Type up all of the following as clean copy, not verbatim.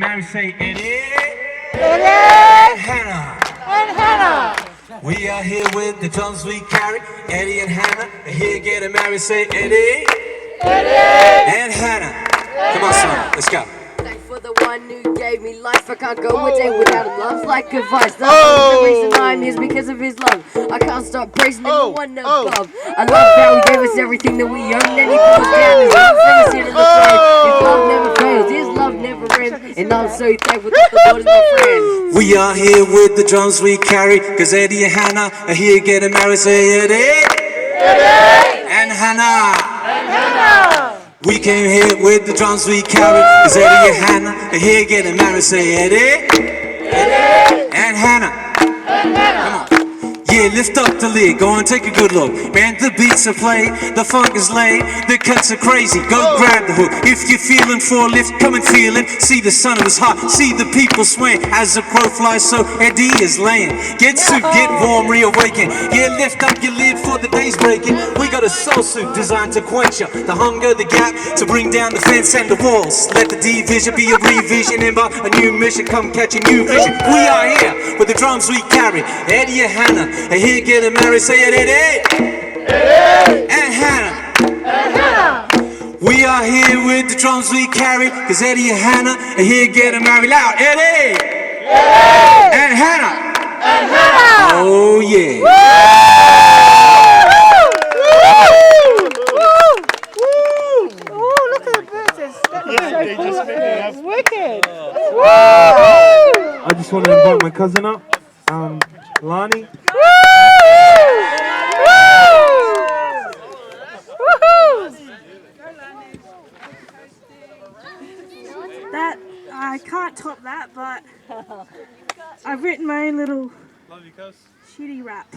Mary say Eddie and Hannah. We are here with the drums we carry. Eddie and Hannah. Here getting married. Say Eddie and Hannah. Come on, son. Let's go. For the one who gave me life, I can't go a day without him. Love's like a vice. That's the only reason I'm here is because of his love. I can't stop praising him, no one above. I love how he gave us everything that we own. Then he put us down his love from us here to the throne. His love never fails, his love never ends. And I'm so thankful that the Lord is my friend. We are here with the drums we carry, cause Eddie and Hannah are here getting married. Say Eddie and Hannah. We came here with the drums we carry, cause Eddie and Hannah are here getting married. Say Eddie and Hannah. Come on. Yeah, lift up the lid, go and take a good look. Man, the beats are played, the funk is laid, the cuts are crazy, go grab the hook. If you're feeling for a lift, come and feel it. See the sun is hot, see the people swaying. As the crow flies, so Eddie is laying. Get suit, get warm, reawaken. Yeah, lift up your lid for the day's breaking. We got a soul suit designed to quench ya, the hunger, the gap, to bring down the fence and the walls. Let the division be a revision, embark a new mission, come catch a new vision. We are here with the drums we carry, Eddie and Hannah. And here getting married, say it, Eddie and Hannah. We are here with the drums we carry, cause Eddie and Hannah are here getting married. Loud, Eddie and Hannah. Oh yeah. Oh, look at the birds. It's wicked. I just want to invite my cousin up, Lani. That I can't top that, but I've written my own little shitty rap.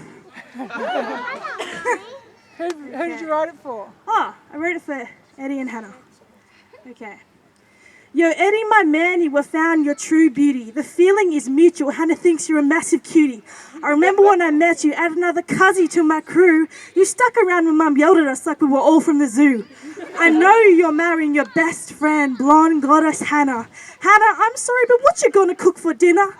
Who did you write it for? Oh, I wrote it for Eddie and Hannah. Okay. Yo, Eddie, my man, you have found your true beauty. The feeling is mutual. Hannah thinks you're a massive cutie. I remember when I met you, add another cuzzy to my crew. You stuck around when Mum yelled at us like we were all from the zoo. I know you're marrying your best friend, blonde goddess Hannah. Hannah, I'm sorry, but what you gonna cook for dinner?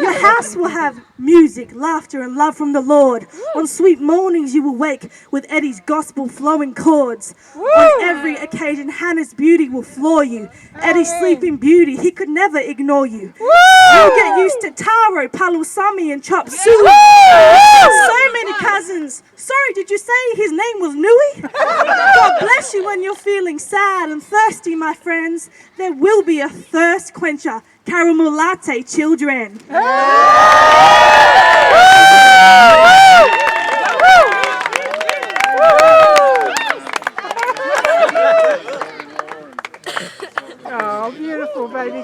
Your house will have music, laughter, and love from the Lord. On sweet mornings you will wake with Eddie's gospel flowing chords. On every occasion, Hannah's beauty will floor you. Eddie's sleeping beauty, he could never ignore you. You'll get used to taro, palusami, and chop suey. So many cousins. Sorry, did you say his name was Nui? God bless you when you're feeling sad and thirsty, my friends. There will be a thirst quencher. Caramel latte, children. Oh, beautiful, baby.